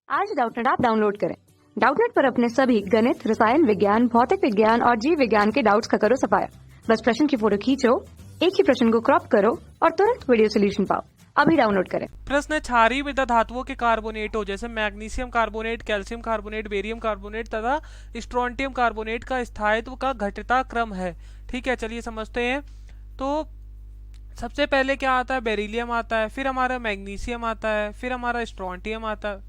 आज Doubtnut app download करें। Doubtnut पर अपने सभी गणित, रसायन विज्ञान, भौतिक विज्ञान और जीव विज्ञान के डाउट्स का करो सफाया। बस प्रश्न की फोटो खींचो, एक ही प्रश्न को क्रॉप करो और तुरंत वीडियो सोल्यूशन पाओ। अभी डाउनलोड करें। प्रश्न क्षारीय मृदा धातुओं के कार्बोनेटों जैसे magnesium carbonate, calcium carbonate, barium carbonate तथा स्ट्रोंटियम कार्बोनेट का स्थायित्व का घटता क्रम है। ठीक है, चलिए समझते हैं। तो सबसे पहले क्या आता है? बेरिलियम आता है, फिर हमारा मैग्नीशियम आता है, फिर हमारा स्ट्रोंटियम आता है,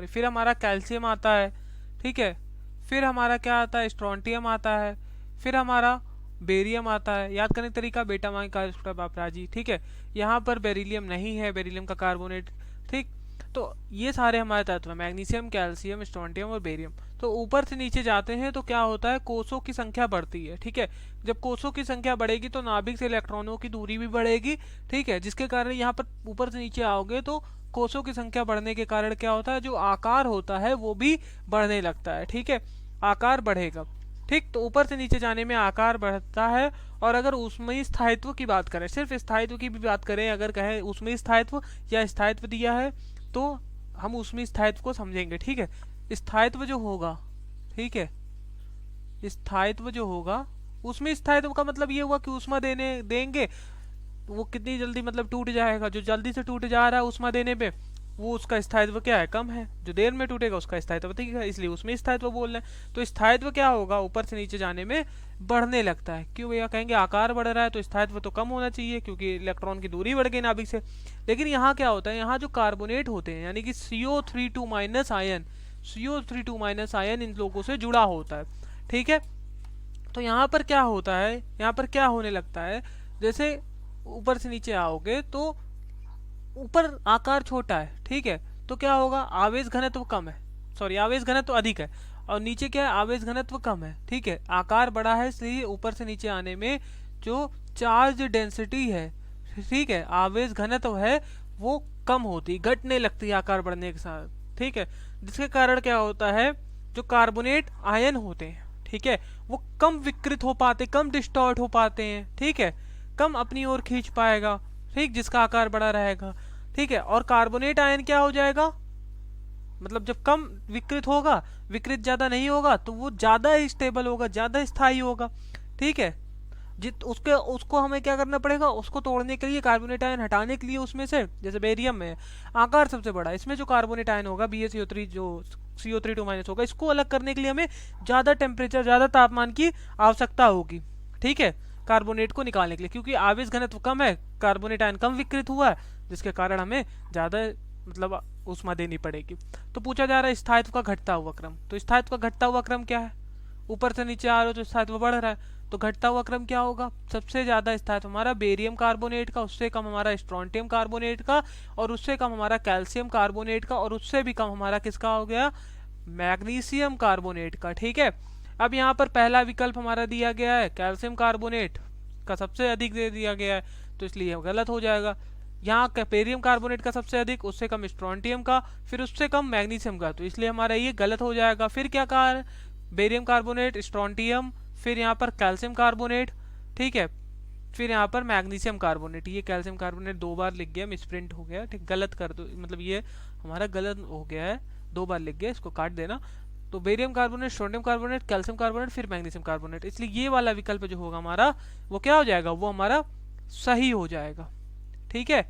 फिर हमारा कैल्शियम आता है। ठीक है, फिर हमारा क्या आता है? स्ट्रोंटियम आता है, फिर हमारा बेरियम आता है। याद करने का तरीका बेटा माई का बापराजी। ठीक है, यहाँ पर बेरिलियम नहीं है, बेरिलियम का कार्बोनेट। ठीक, तो ये सारे हमारे तत्व हैं, मैग्नीशियम, कैल्शियम, स्ट्रोंटियम और बेरियम। तो ऊपर से नीचे जाते हैं तो क्या होता है? कोषों की संख्या बढ़ती है। ठीक है, जब कोषों की संख्या बढ़ेगी तो नाभिक से इलेक्ट्रॉनों की दूरी भी बढ़ेगी। ठीक है, जिसके कारण यहाँ पर ऊपर से नीचे आओगे तो कोषों की संख्या बढ़ने के कारण क्या होता है? जो आकार होता है वो भी बढ़ने लगता है। ठीक है, आकार बढ़ेगा। ठीक, तो ऊपर से नीचे जाने में आकार बढ़ता है। और अगर ऊष्मीय स्थायित्व की बात करें, सिर्फ स्थायित्व की भी बात करें, अगर कहें ऊष्मीय स्थायित्व या स्थायित्व दिया है तो हम ऊष्मीय स्थायित्व को समझेंगे। ठीक है, स्थायित्व जो होगा, ठीक है, स्थायित्व जो होगा, ऊष्मीय स्थायित्व का मतलब ये हुआ कि ऊष्मा देंगे वो कितनी जल्दी मतलब टूट जाएगा। जो जल्दी से टूट जा रहा है ऊष्मा देने पे, वो उसका स्थायित्व क्या है? कम है। जो देर में टूटेगा उसका स्थायित्व अधिक है, इसलिए उसमें स्थायित्व बोल रहे हैं। तो स्थायित्व क्या होगा? ऊपर से नीचे जाने में बढ़ने लगता है। क्यों भैया? कहेंगे आकार बढ़ रहा है तो स्थायित्व तो कम होना चाहिए क्योंकि इलेक्ट्रॉन की दूरी बढ़ गई नाभिक से। लेकिन यहाँ क्या होता है? यहाँ जो कार्बोनेट होते हैं यानी कि CO32- आयन, CO32- इन लोगों से जुड़ा होता है। ठीक है, तो यहाँ पर क्या होता है? यहाँ पर क्या होने लगता है? जैसे ऊपर से नीचे आओगे तो ऊपर आकार छोटा है। ठीक है, तो क्या होगा? आवेश घनत्व कम है, सॉरी आवेश घनत्व अधिक है, और नीचे क्या है? आवेश घनत्व कम है। ठीक है, आकार बड़ा है इसलिए ऊपर से नीचे आने में जो चार्ज डेंसिटी है, ठीक है, आवेश घनत्व है, वो कम होती, घटने लगती है आकार बढ़ने के साथ। ठीक है, जिसके कारण क्या होता है? जो कार्बोनेट आयन होते हैं, ठीक है, वो कम विकृत हो पाते, कम डिस्टॉर्ट हो पाते हैं। ठीक है, कम अपनी ओर खींच पाएगा। ठीक, जिसका आकार बड़ा रहेगा। ठीक है, और कार्बोनेट आयन क्या हो जाएगा? मतलब जब कम विकृत होगा, विकृत ज्यादा नहीं होगा, तो वो ज्यादा स्टेबल होगा, ज्यादा स्थायी होगा। ठीक है, उसको हमें क्या करना पड़ेगा? उसको तोड़ने के लिए, कार्बोनेट आयन हटाने के लिए उसमें से, जैसे बेरियम में आकार सबसे बड़ा, इसमें जो कार्बोनेट आयन होगा BaCO3 जो CO32- होगा, इसको अलग करने के लिए हमें ज्यादा टेम्परेचर, ज्यादा तापमान की आवश्यकता होगी। ठीक है, कार्बोनेट को निकालने के लिए, क्योंकि आवेश घनत्व कम है, कार्बोनेट आयन कम विकृत हुआ है, जिसके कारण हमें ज्यादा मतलब ऊष्मा देनी पड़ेगी। तो पूछा जा रहा है स्थायित्व का घटता हुआ क्रम। तो स्थायित्व का घटता हुआ क्रम क्या है? ऊपर से नीचे आ रहे हो तो स्थायित्व बढ़ रहा है, तो घटता हुआ क्रम क्या होगा? सबसे ज्यादा स्थायित्व हमारा बेरियम कार्बोनेट का, उससे कम हमारा स्ट्रोंटियम कार्बोनेट का, और उससे कम हमारा कैल्शियम कार्बोनेट का, और उससे भी कम हमारा किसका हो गया? मैग्नीशियम कार्बोनेट का। ठीक है, अब यहाँ पर पहला विकल्प हमारा दिया गया है कैल्शियम कार्बोनेट का सबसे अधिक दे दिया गया है, तो इसलिए गलत हो जाएगा। यहाँ बेरियम कार्बोनेट का सबसे अधिक, उससे कम स्ट्रोंटियम का, फिर उससे कम मैग्नीशियम का, तो इसलिए हमारा ये गलत हो जाएगा। फिर क्या कहा है? बेरियम कार्बोनेट, स्ट्रोंटियम, फिर यहाँ पर कैल्शियम कार्बोनेट। ठीक है, फिर यहाँ पर मैग्नीशियम कार्बोनेट। ये कैल्शियम कार्बोनेट 2 बार लिख गया, मिसप्रिंट हो गया। ठीक, गलत कर दो, मतलब ये हमारा गलत हो गया है, 2 बार लिख गया, इसको काट देना। तो barium carbonate, strontium carbonate, calcium carbonate, फिर मैग्नीशियम कार्बोनेट, इसलिए ये वाला विकल्प जो होगा हमारा, वो क्या हो जाएगा? वो हमारा सही हो जाएगा। ठीक है,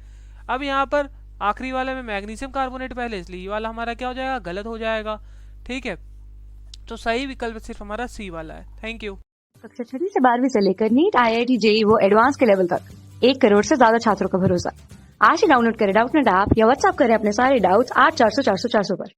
अब यहाँ पर आखिरी वाले में मैग्नीशियम कार्बोनेट पहले, इसलिए ये वाला हमारा क्या हो जाएगा? गलत हो जाएगा। ठीक है, तो सही विकल्प सिर्फ हमारा सी वाला है। Thank you. कक्षा 6 से 12वीं से लेकर नीट, IIT, JEE वो एडवांस के लेवल तक 1 करोड़ से ज्यादा छात्रों का भरोसा। आज ही डाउनलोड करें डाउटनेट ऐप या व्हाट्सएप करें अपने सारे डाउट्स 8400 400 400 पर।